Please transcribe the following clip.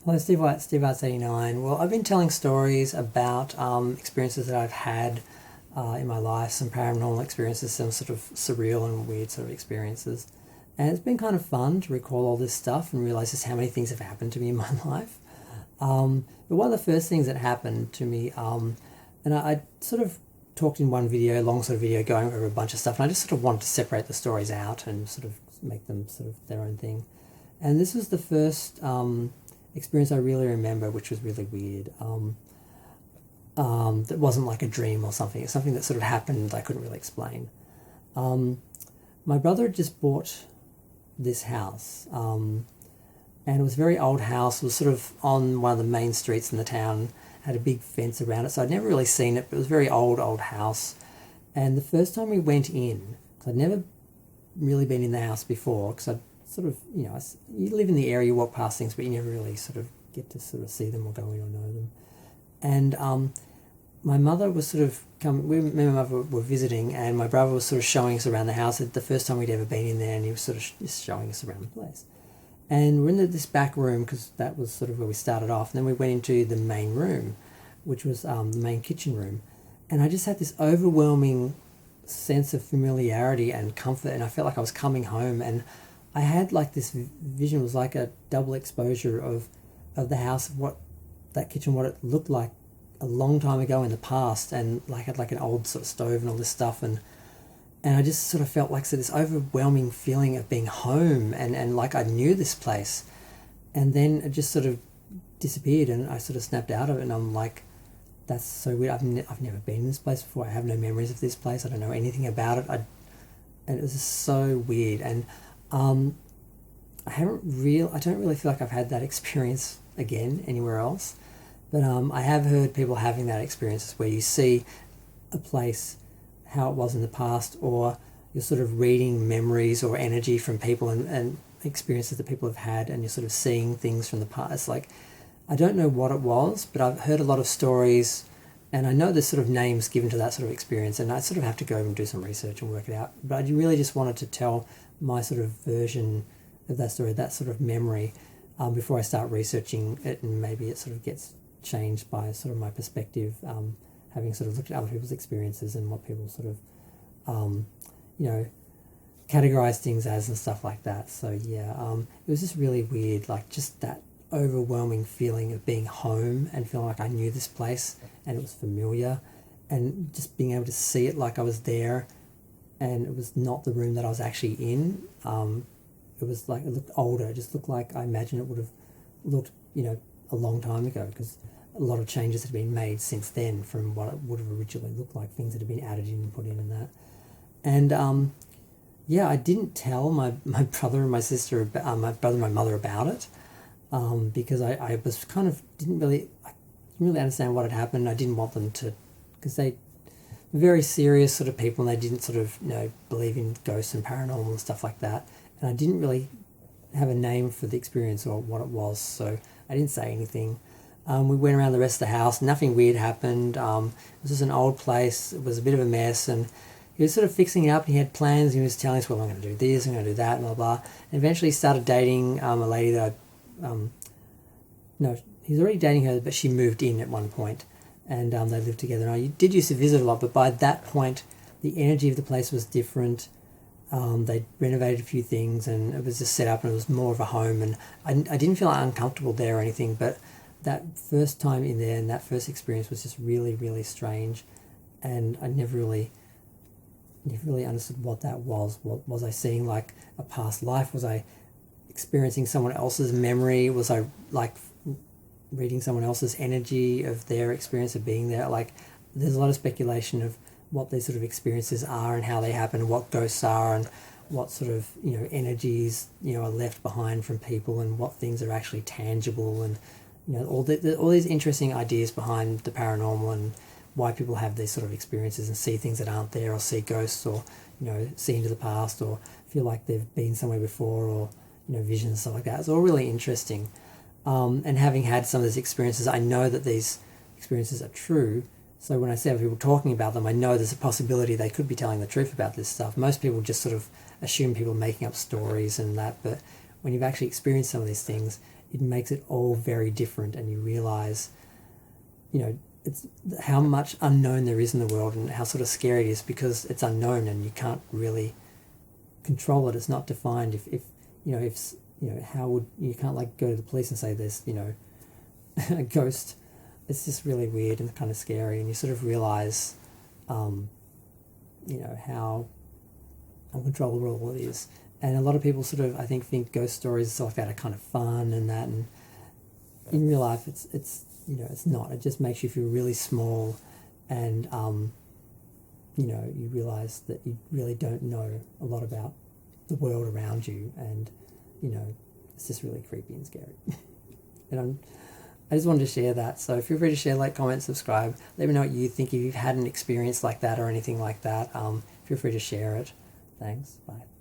Hello, Steve White, Steve Arts 89. Well, I've been telling stories about experiences that I've had in my life, some paranormal experiences, some sort of surreal and weird sort of experiences. And it's been kind of fun to recall all this stuff and realize just how many things have happened to me in my life. But one of the first things that happened to me, and I sort of talked in one video, long sort of video, going over a bunch of stuff, and I just sort of wanted to separate the stories out and sort of make them sort of their own thing. And this was the first experience I really remember, which was really weird. That wasn't like a dream or something. It's something that sort of happened that I couldn't really explain. My brother had just bought this house, and it was a very old house. It was sort of on one of the main streets in the town, had a big fence around it, so I'd never really seen it, but it was a very old house. And the first time we went in, because I'd never really been in the house before, because I'd sort of, you live in the area, you walk past things, but you never really sort of get to sort of see them or go in or know them. And my mother was sort of me and my mother were visiting, and my brother was sort of showing us around the house. The first time we'd ever been in there, and he was sort of just showing us around the place. And we're in this back room, because that was sort of where we started off. And then we went into the main room, which was the main kitchen room. And I just had this overwhelming sense of familiarity and comfort, and I felt like I was coming home. And I had like this vision. It was like a double exposure of the house, of what that kitchen, what it looked like a long time ago in the past, and like had like an old sort of stove and all this stuff, and I just sort of felt like this overwhelming feeling of being home, and like I knew this place. And then it just sort of disappeared, and I sort of snapped out of it, and I'm like, that's so weird. I've never been in this place before. I have no memories of this place. I don't know anything about it. And it was just so weird. And I don't really feel like I've had that experience again anywhere else. But I have heard people having that experience where you see a place how it was in the past, or you're sort of reading memories or energy from people, and experiences that people have had, and you're sort of seeing things from the past. Like, I don't know what it was, but I've heard a lot of stories, and I know there's sort of names given to that sort of experience, and I sort of have to go and do some research and work it out. But I really just wanted to tell my sort of version of that story, that sort of memory, before I start researching it, and maybe it sort of gets changed by sort of my perspective, having sort of looked at other people's experiences and what people sort of, categorize things as and stuff like that. So yeah, it was just really weird, like just that overwhelming feeling of being home and feeling like I knew this place and it was familiar, and just being able to see it like I was there, and it was not the room that I was actually in. It was like, it looked older. It just looked like I imagine it would have looked, a long time ago, because a lot of changes had been made since then from what it would have originally looked like. Things that had been added in and put in and that. And I didn't tell my brother and my sister, my brother and my mother about it, because I was kind of I didn't really understand what had happened. I didn't want them to, because they were very serious sort of people, and they didn't sort of believe in ghosts and paranormal and stuff like that. And I didn't really have a name for the experience or what it was, so I didn't say anything. We went around the rest of the house. Nothing weird happened. It was just an old place. It was a bit of a mess, and he was sort of fixing it up. And he had plans. And he was telling us, well, I'm going to do this, I'm going to do that, blah, blah. And eventually he started dating a lady that he was already dating her, but she moved in at one point, and they lived together. And I did used to visit a lot, but by that point, the energy of the place was different. They renovated a few things, and it was just set up, and it was more of a home. And I didn't feel uncomfortable there or anything, but that first time in there and that first experience was just really, really strange. And I never really understood what that was. What was I seeing, like a past life? Was I experiencing someone else's memory? Was I like reading someone else's energy of their experience of being there? Like, there's a lot of speculation of what these sort of experiences are and how they happen, what ghosts are, and what sort of energies are left behind from people, and what things are actually tangible, and all these interesting ideas behind the paranormal, and why people have these sort of experiences and see things that aren't there, or see ghosts, or see into the past, or feel like they've been somewhere before, or visions and stuff like that. It's all really interesting. And having had some of these experiences, I know that these experiences are true. So when I see other people talking about them, I know there's a possibility they could be telling the truth about this stuff. Most people just sort of assume people are making up stories and that, but when you've actually experienced some of these things, it makes it all very different, and you realize, you know, it's how much unknown there is in the world, and how sort of scary it is because it's unknown and you can't really control it. It's not defined. How would you can't like go to the police and say there's, you know, a ghost. It's just really weird and kind of scary, and you sort of realize, how uncontrollable all it is. And a lot of people sort of, I think ghost stories and stuff like that are kind of fun and that, and in real life it's it's not. It just makes you feel really small, and you realize that you really don't know a lot about the world around you, and it's just really creepy and scary. And I just wanted to share that. So feel free to share, like, comment, subscribe. Let me know what you think. If you've had an experience like that or anything like that, feel free to share it. Thanks. Bye.